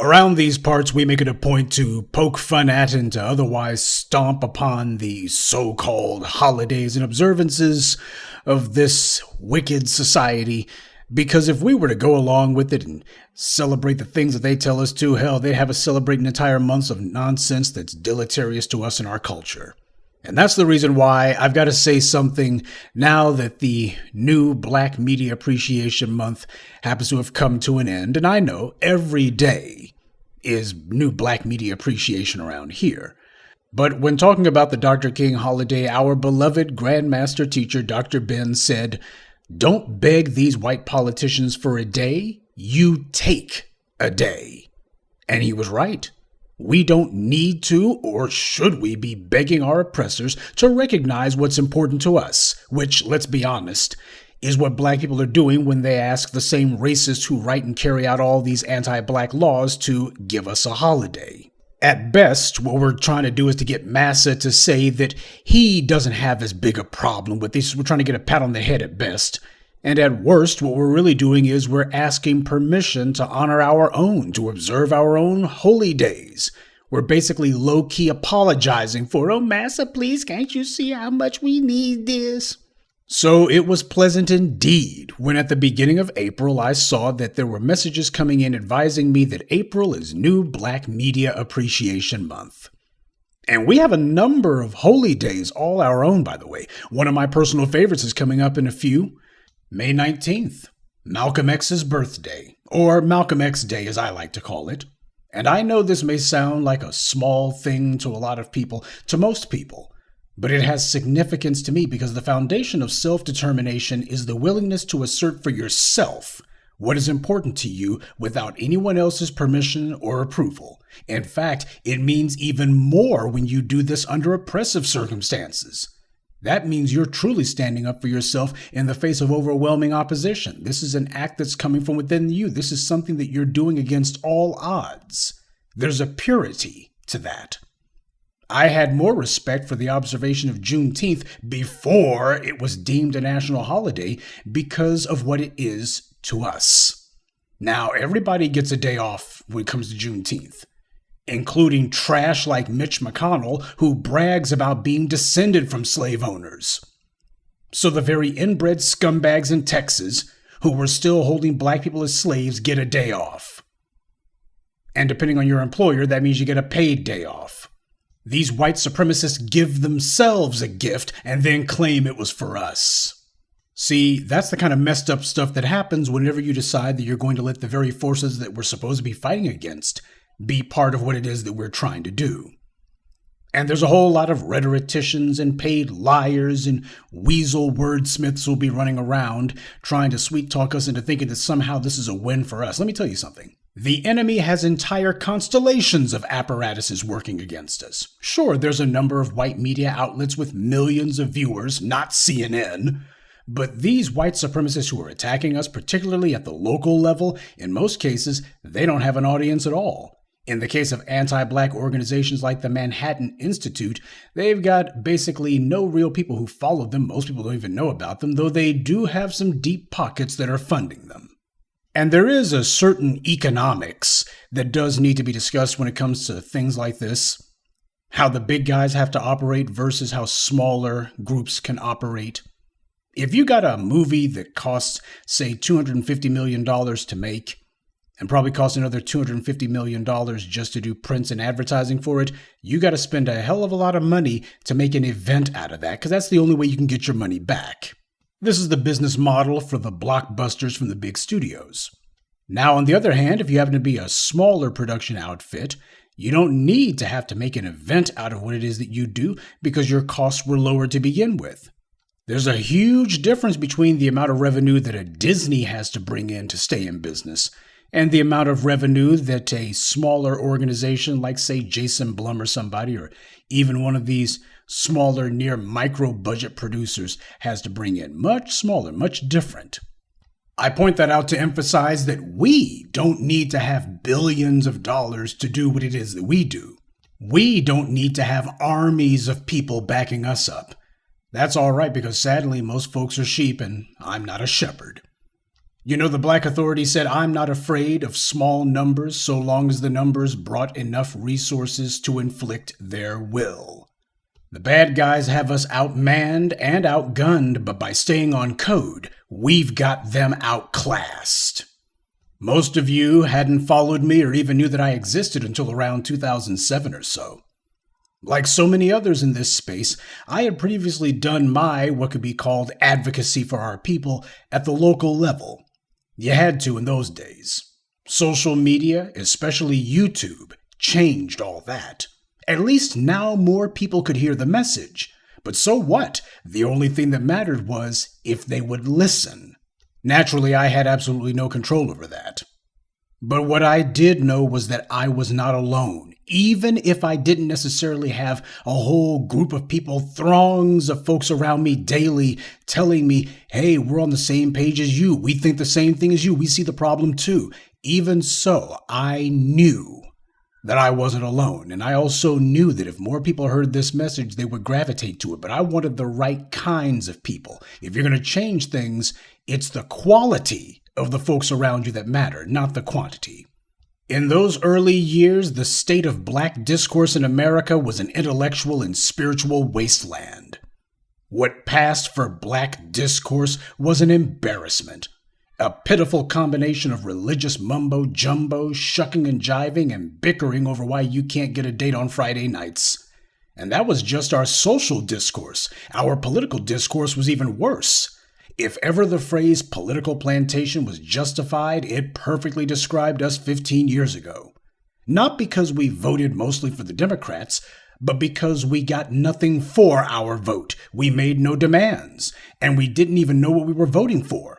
Around these parts, we make it a point to poke fun at and to otherwise stomp upon the so-called holidays and observances of this wicked society, because if we were to go along with it and celebrate the things that they tell us to, hell, they'd have us celebrate an entire month of nonsense that's deleterious to us and our culture. And that's the reason why I've got to say something now that the new Black Media Appreciation Month happens to have come to an end. And I know every day is new Black Media Appreciation around here. But when talking about the Dr. King holiday, our beloved Grandmaster teacher, Dr. Ben, said, "Don't beg these white politicians for a day, you take a day." And he was right. We don't need to, or should we be begging our oppressors to recognize what's important to us, which, let's be honest, is what black people are doing when they ask the same racists who write and carry out all these anti-black laws to give us a holiday. At best, what we're trying to do is to get Massa to say that he doesn't have as big a problem with this. We're trying to get a pat on the head at best. And at worst, what we're really doing is we're asking permission to honor our own, to observe our own holy days. We're basically low-key apologizing for, "Oh, Massa, please, can't you see how much we need this?" So it was pleasant indeed when at the beginning of April I saw that there were messages coming in advising me that April is New Black Media Appreciation Month. And we have a number of holy days, all our own, by the way. One of my personal favorites is coming up in a few. May 19th, Malcolm X's birthday, or Malcolm X Day as I like to call it. And I know this may sound like a small thing to a lot of people, to most people, but it has significance to me because the foundation of self-determination is the willingness to assert for yourself what is important to you without anyone else's permission or approval. In fact, it means even more when you do this under oppressive circumstances. That means you're truly standing up for yourself in the face of overwhelming opposition. This is an act that's coming from within you. This is something that you're doing against all odds. There's a purity to that. I had more respect for the observation of Juneteenth before it was deemed a national holiday because of what it is to us. Now, everybody gets a day off when it comes to Juneteenth, including trash like Mitch McConnell, who brags about being descended from slave owners. So the very inbred scumbags in Texas, who were still holding black people as slaves, get a day off. And depending on your employer, that means you get a paid day off. These white supremacists give themselves a gift and then claim it was for us. See, that's the kind of messed up stuff that happens whenever you decide that you're going to let the very forces that we're supposed to be fighting against be part of what it is that we're trying to do. And there's a whole lot of rhetoricians and paid liars and weasel wordsmiths who'll be running around trying to sweet talk us into thinking that somehow this is a win for us. Let me tell you something. The enemy has entire constellations of apparatuses working against us. Sure, there's a number of white media outlets with millions of viewers, not CNN. But these white supremacists who are attacking us, particularly at the local level, in most cases, they don't have an audience at all. In the case of anti-black organizations like the Manhattan Institute, they've got basically no real people who follow them. Most people don't even know about them, though they do have some deep pockets that are funding them. And there is a certain economics that does need to be discussed when it comes to things like this. How the big guys have to operate versus how smaller groups can operate. If you got a movie that costs, say, $250 million to make, and probably costs another $250 million just to do prints and advertising for it, you got to spend a hell of a lot of money to make an event out of that, because that's the only way you can get your money back. This is the business model for the blockbusters from the big studios. Now, on the other hand, if you happen to be a smaller production outfit, you don't need to have to make an event out of what it is that you do because your costs were lower to begin with. There's a huge difference between the amount of revenue that a Disney has to bring in to stay in business and the amount of revenue that a smaller organization like, say, Jason Blum or somebody, or even one of these smaller near micro budget producers has to bring in. Much smaller, much different. I point that out to emphasize that we don't need to have billions of dollars to do what it is that we do. We don't need to have armies of people backing us up. That's all right because sadly most folks are sheep and I'm not a shepherd. You know, the black authority said, "I'm not afraid of small numbers so long as the numbers brought enough resources to inflict their will." The bad guys have us outmanned and outgunned, but by staying on code, we've got them outclassed. Most of you hadn't followed me or even knew that I existed until around 2007 or so. Like so many others in this space, I had previously done my, what could be called, advocacy for our people at the local level. You had to in those days. Social media, especially YouTube, changed all that. At least now more people could hear the message. But so what? The only thing that mattered was if they would listen. Naturally, I had absolutely no control over that. But what I did know was that I was not alone. Even if I didn't necessarily have a whole group of people, throngs of folks around me daily telling me, "Hey, we're on the same page as you. We think the same thing as you. We see the problem too." Even so, I knew that I wasn't alone. And I also knew that if more people heard this message, they would gravitate to it. But I wanted the right kinds of people. If you're going to change things, it's the quality of the folks around you that matter, not the quantity. In those early years, the state of black discourse in America was an intellectual and spiritual wasteland. What passed for black discourse was an embarrassment. A pitiful combination of religious mumbo-jumbo, shucking and jiving, and bickering over why you can't get a date on Friday nights. And that was just our social discourse. Our political discourse was even worse. If ever the phrase political plantation was justified, it perfectly described us 15 years ago. Not because we voted mostly for the Democrats, but because we got nothing for our vote. We made no demands, and we didn't even know what we were voting for.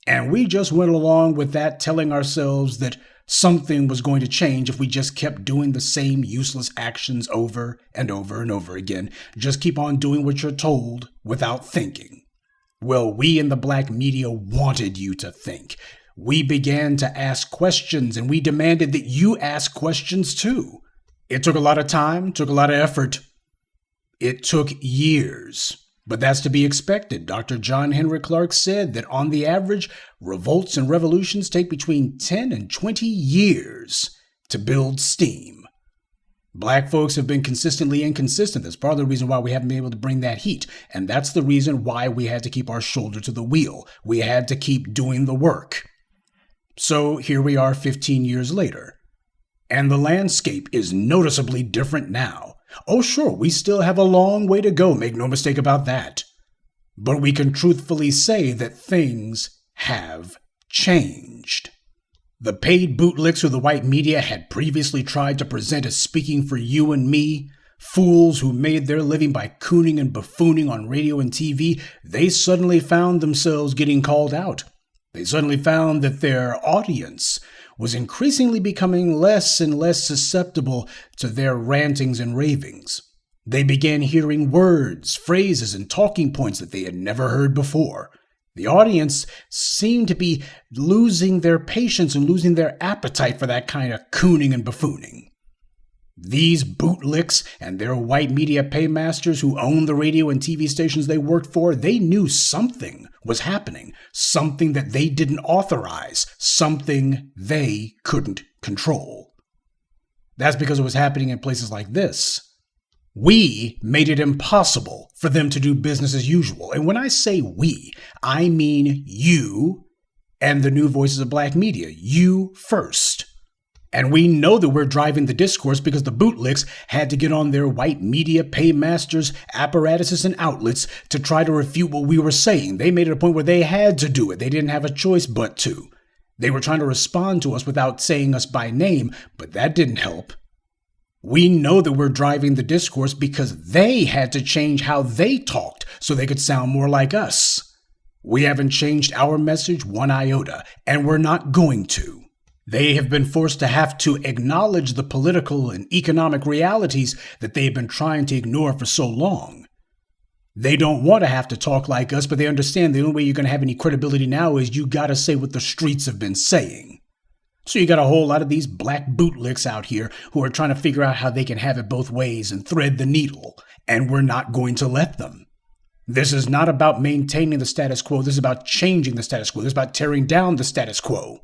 And we just went along with that, telling ourselves that something was going to change if we just kept doing the same useless actions over and over and over again. Just keep on doing what you're told without thinking. Well, we in the black media wanted you to think. We began to ask questions, and we demanded that you ask questions too. It took a lot of time, took a lot of effort. It took years. But that's to be expected. Dr. John Henry Clark said that on the average, revolts and revolutions take between 10 and 20 years to build steam. Black folks have been consistently inconsistent. That's part of the reason why we haven't been able to bring that heat. And that's the reason why we had to keep our shoulder to the wheel. We had to keep doing the work. So here we are 15 years later. And the landscape is noticeably different now. Oh, sure, we still have a long way to go, make no mistake about that. But we can truthfully say that things have changed. The paid bootlicks who the white media had previously tried to present as speaking for you and me, fools who made their living by cooning and buffooning on radio and TV, they suddenly found themselves getting called out. They suddenly found that their audience was increasingly becoming less and less susceptible to their rantings and ravings. They began hearing words, phrases, and talking points that they had never heard before. The audience seemed to be losing their patience and losing their appetite for that kind of cooning and buffooning. These bootlicks and their white media paymasters who owned the radio and TV stations they worked for, they knew something was happening, something that they didn't authorize, something they couldn't control. That's because it was happening in places like this. We made it impossible for them to do business as usual. And when I say we, I mean you and the new voices of black media. You first. And we know that we're driving the discourse because the bootlicks had to get on their white media paymasters, apparatuses, and outlets to try to refute what we were saying. They made it a point where they had to do it. They didn't have a choice but to. They were trying to respond to us without saying us by name, but that didn't help. We know that we're driving the discourse because they had to change how they talked so they could sound more like us. We haven't changed our message one iota, and we're not going to. They have been forced to have to acknowledge the political and economic realities that they've been trying to ignore for so long. They don't want to have to talk like us, but they understand the only way you're going to have any credibility now is you got to say what the streets have been saying. So you got a whole lot of these black bootlicks out here who are trying to figure out how they can have it both ways and thread the needle, and we're not going to let them. This is not about maintaining the status quo. This is about changing the status quo. This is about tearing down the status quo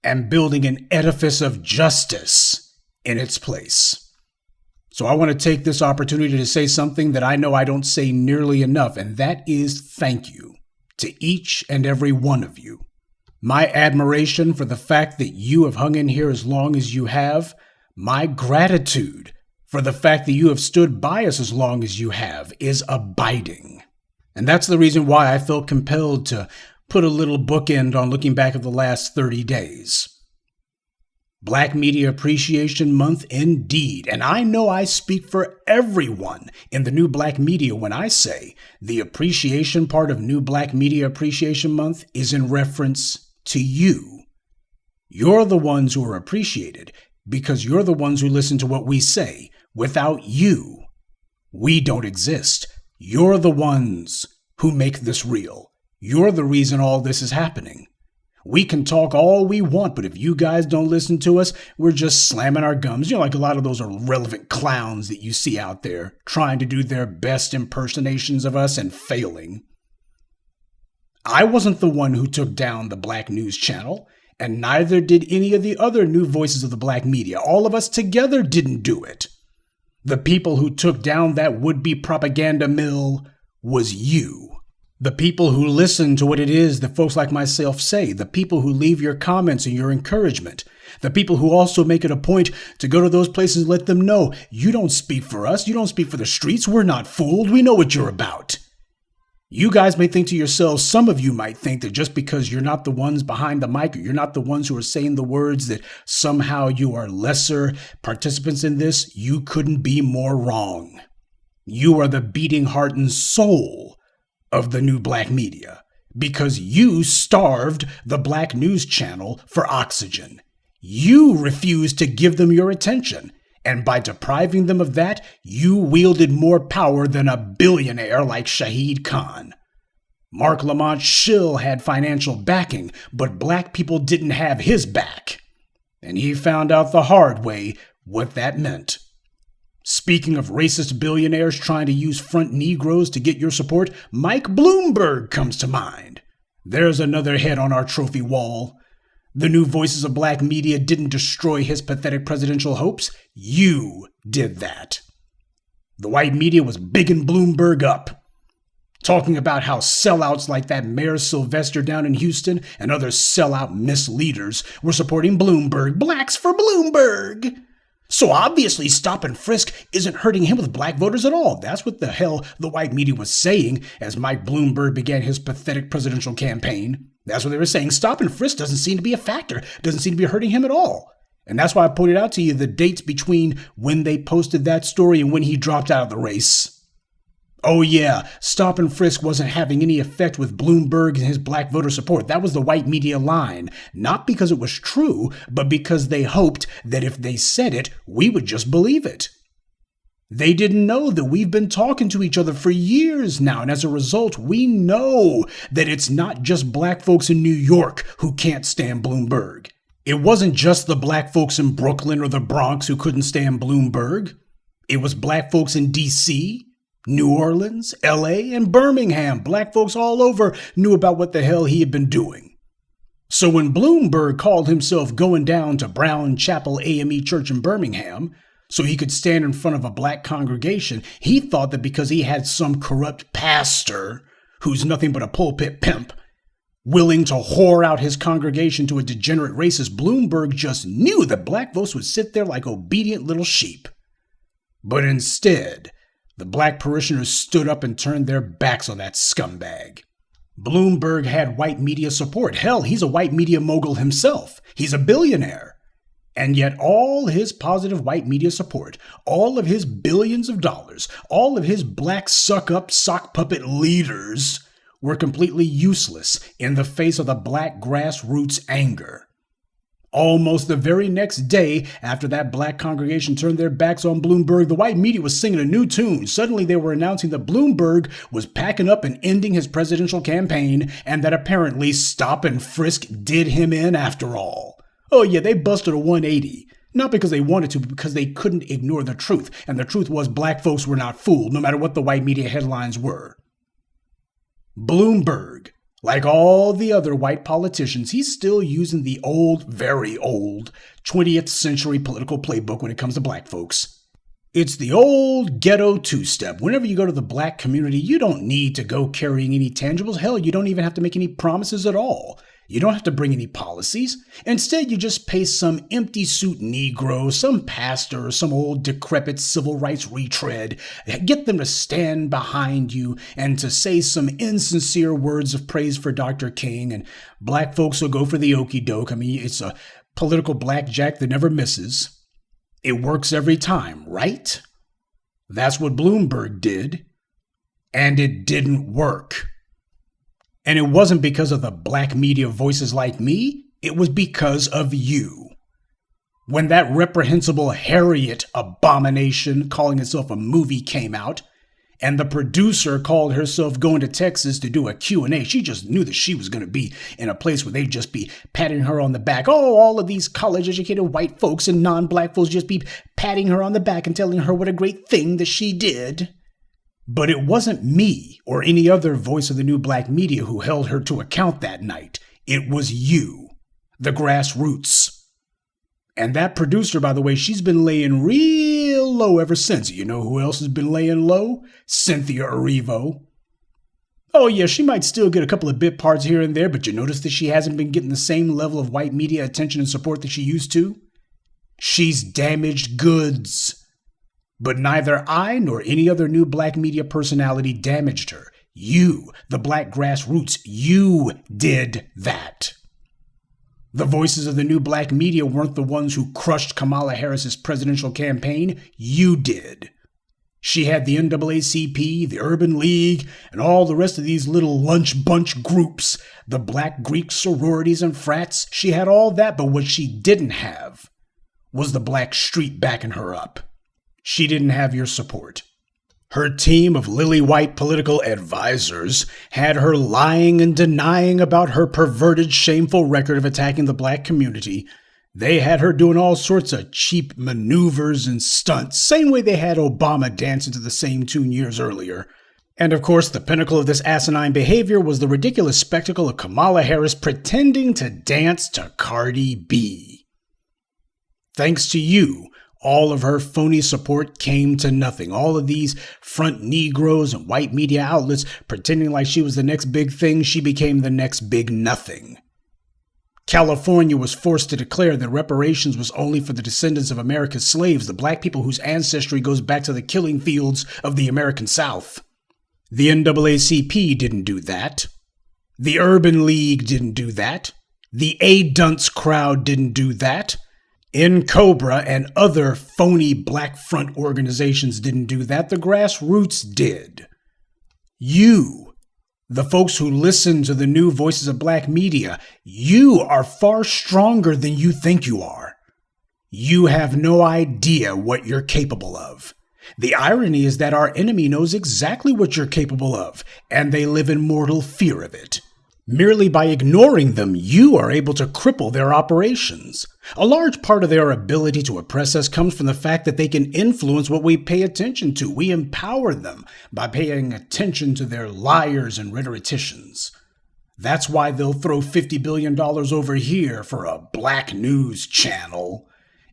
and building an edifice of justice in its place. So I want to take this opportunity to say something that I know I don't say nearly enough, and that is thank you to each and every one of you. My admiration for the fact that you have hung in here as long as you have, my gratitude for the fact that you have stood by us as long as you have is abiding. And that's the reason why I felt compelled to put a little bookend on looking back at the last 30 days. Black Media Appreciation Month indeed, and I know I speak for everyone in the new Black media when I say the appreciation part of new Black Media Appreciation Month is in reference to you. You're the ones who are appreciated because you're the ones who listen to what we say. Without you, we don't exist. You're the ones who make this real. You're the reason all this is happening. We can talk all we want, but if you guys don't listen to us, we're just slamming our gums. You know, like a lot of those irrelevant clowns that you see out there trying to do their best impersonations of us and failing. I wasn't the one who took down the Black News Channel, and neither did any of the other new voices of the Black media. All of us together didn't do it. The people who took down that would-be propaganda mill was you. The people who listen to what it is that folks like myself say, the people who leave your comments and your encouragement, the people who also make it a point to go to those places and let them know, you don't speak for us, you don't speak for the streets, we're not fooled, we know what you're about. You guys may think to yourselves, some of you might think that just because you're not the ones behind the mic or you're not the ones who are saying the words that somehow you are lesser participants in this, you couldn't be more wrong. You are the beating heart and soul of the new Black media because you starved the Black News Channel for oxygen. You refused to give them your attention. And by depriving them of that, you wielded more power than a billionaire like Shahid Khan. Mark Lamont Schill had financial backing, but Black people didn't have his back. And he found out the hard way what that meant. Speaking of racist billionaires trying to use front Negroes to get your support, Mike Bloomberg comes to mind. There's another head on our trophy wall. The new voices of Black media didn't destroy his pathetic presidential hopes. You did that. The white media was bigging Bloomberg up, talking about how sellouts like that Mayor Sylvester down in Houston and other sellout misleaders were supporting Bloomberg. Blacks for Bloomberg. So obviously stop and frisk isn't hurting him with Black voters at all. That's what the hell the white media was saying as Mike Bloomberg began his pathetic presidential campaign. That's what they were saying. Stop and frisk doesn't seem to be a factor. Doesn't seem to be hurting him at all. And that's why I pointed out to you the dates between when they posted that story and when he dropped out of the race. Oh yeah, stop and frisk wasn't having any effect with Bloomberg and his Black voter support. That was the white media line. Not because it was true, but because they hoped that if they said it, we would just believe it. They didn't know that we've been talking to each other for years now, and as a result, we know that it's not just Black folks in New York who can't stand Bloomberg. It wasn't just the Black folks in Brooklyn or the Bronx who couldn't stand Bloomberg. It was Black folks in D.C., New Orleans, L.A., and Birmingham. Black folks all over knew about what the hell he had been doing. So when Bloomberg called himself going down to Brown Chapel AME Church in Birmingham so he could stand in front of a Black congregation, he thought that because he had some corrupt pastor who's nothing but a pulpit pimp willing to whore out his congregation to a degenerate racist, Bloomberg just knew that Black folks would sit there like obedient little sheep. But instead, the Black parishioners stood up and turned their backs on that scumbag. Bloomberg had white media support. Hell, he's a white media mogul himself. He's a billionaire. And yet all his positive white media support, all of his billions of dollars, all of his Black suck-up sock puppet leaders were completely useless in the face of the Black grassroots anger. Almost the very next day after that Black congregation turned their backs on Bloomberg, the white media was singing a new tune. Suddenly they were announcing that Bloomberg was packing up and ending his presidential campaign, and that apparently stop and frisk did him in after all. Oh yeah, they busted a 180. Not because they wanted to, but because they couldn't ignore the truth. And the truth was Black folks were not fooled, no matter what the white media headlines were. Bloomberg, like all the other white politicians, he's still using the old, very old 20th century political playbook when it comes to black folks. It's the old ghetto two-step. Whenever you go to the black community, you don't need to go carrying any tangibles. Hell, you don't even have to make any promises at all. You don't have to bring any policies. Instead, you just pay some empty suit Negro, some pastor, or some old decrepit civil rights retread, get them to stand behind you and to say some insincere words of praise for Dr. King, and black folks will go for the okie doke. I mean, it's a political blackjack that never misses. It works every time, right? That's what Bloomberg did, and it didn't work. And it wasn't because of the black media voices like me, it was because of you. When that reprehensible Harriet abomination calling itself a movie came out, and the producer called herself going to Texas to do a Q&A. She just knew that she was going to be in a place where they'd just be patting her on the back. Oh, all of these college-educated white folks and non-black folks just be patting her on the back and telling her what a great thing that she did. But it wasn't me or any other voice of the new black media who held her to account that night. It was you, the grassroots. And that producer, by the way, she's been laying real low ever since. You know who else has been laying low? Cynthia Erivo. Oh yeah, she might still get a couple of bit parts here and there, but you notice that she hasn't been getting the same level of white media attention and support that she used to? She's damaged goods. But neither I nor any other new black media personality damaged her. You, the black grassroots, you did that. The voices of the new black media weren't the ones who crushed Kamala Harris's presidential campaign. You did. She had the NAACP, the Urban League, and all the rest of these little lunch bunch groups, the black Greek sororities and frats. She had all that, but what she didn't have was the black street backing her up. She didn't have your support. Her team of lily-white political advisors had her lying and denying about her perverted, shameful record of attacking the black community. They had her doing all sorts of cheap maneuvers and stunts, same way they had Obama dancing to the same tune years earlier. And of course, the pinnacle of this asinine behavior was the ridiculous spectacle of Kamala Harris pretending to dance to Cardi B. Thanks to you, all of her phony support came to nothing. All of these front Negroes and white media outlets pretending like she was the next big thing, she became the next big nothing. California was forced to declare that reparations was only for the descendants of America's slaves, the black people whose ancestry goes back to the killing fields of the American South. The NAACP didn't do that. The Urban League didn't do that. The A-Dunce crowd didn't do that. Cobra and other phony black front organizations didn't do that. The grassroots did. You, the folks who listen to the new voices of black media, you are far stronger than you think you are. You have no idea what you're capable of. The irony is that our enemy knows exactly what you're capable of, and they live in mortal fear of it. Merely by ignoring them, you are able to cripple their operations. A large part of their ability to oppress us comes from the fact that they can influence what we pay attention to. We empower them by paying attention to their liars and rhetoricians. That's why they'll throw $50 billion over here for a black news channel,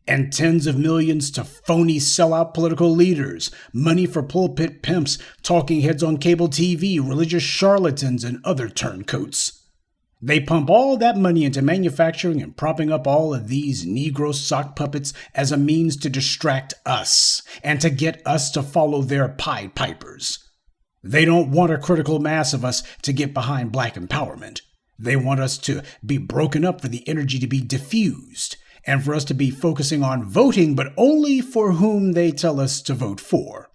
and tens of millions to phony sellout political leaders, money for pulpit pimps, talking heads on cable TV, religious charlatans, and other turncoats. They pump all that money into manufacturing and propping up all of these Negro sock puppets as a means to distract us and to get us to follow their Pied Pipers. They don't want a critical mass of us to get behind black empowerment. They want us to be broken up for the energy to be diffused, and for us to be focusing on voting, but only for whom they tell us to vote for.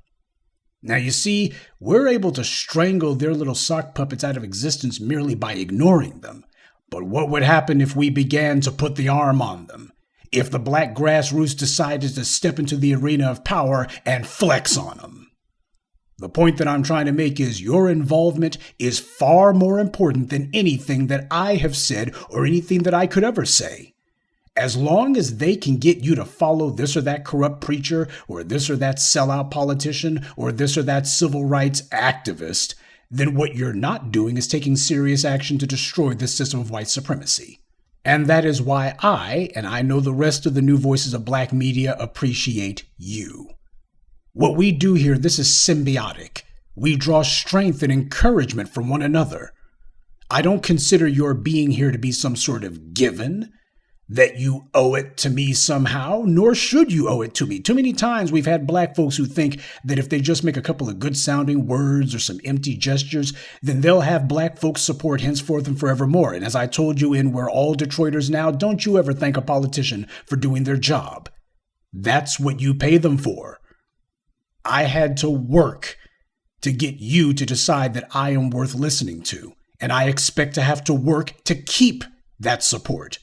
Now you see, we're able to strangle their little sock puppets out of existence merely by ignoring them. But what would happen if we began to put the arm on them? If the black grassroots decided to step into the arena of power and flex on them? The point that I'm trying to make is your involvement is far more important than anything that I have said or anything that I could ever say. As long as they can get you to follow this or that corrupt preacher, or this or that sellout politician, or this or that civil rights activist, then what you're not doing is taking serious action to destroy this system of white supremacy. And that is why and I know the rest of the new voices of black media, appreciate you. What we do here, this is symbiotic. We draw strength and encouragement from one another. I don't consider your being here to be some sort of given, that you owe it to me somehow, nor should you owe it to me. Too many times we've had black folks who think that if they just make a couple of good sounding words or some empty gestures, then they'll have black folks' support henceforth and forevermore. And as I told you in We're All Detroiters Now, don't you ever thank a politician for doing their job. That's what you pay them for. I had to work to get you to decide that I am worth listening to, and I expect to have to work to keep that support.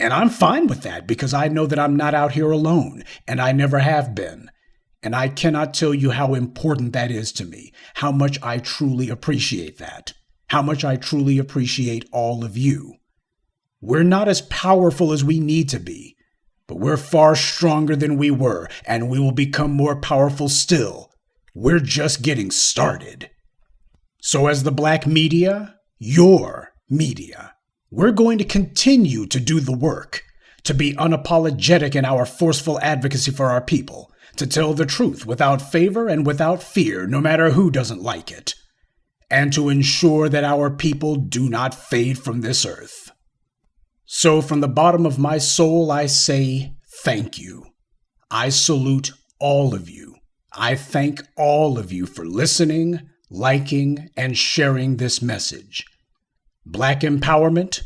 And I'm fine with that because I know that I'm not out here alone, and I never have been. And I cannot tell you how important that is to me, how much I truly appreciate that, how much I truly appreciate all of you. We're not as powerful as we need to be, but we're far stronger than we were, and we will become more powerful still. We're just getting started. So as the black media, your media, we're going to continue to do the work, to be unapologetic in our forceful advocacy for our people, to tell the truth without favor and without fear, no matter who doesn't like it, and to ensure that our people do not fade from this earth. So from the bottom of my soul, I say thank you. I salute all of you. I thank all of you for listening, liking, and sharing this message. Black empowerment,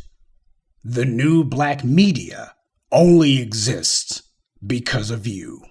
the new black media, only exists because of you.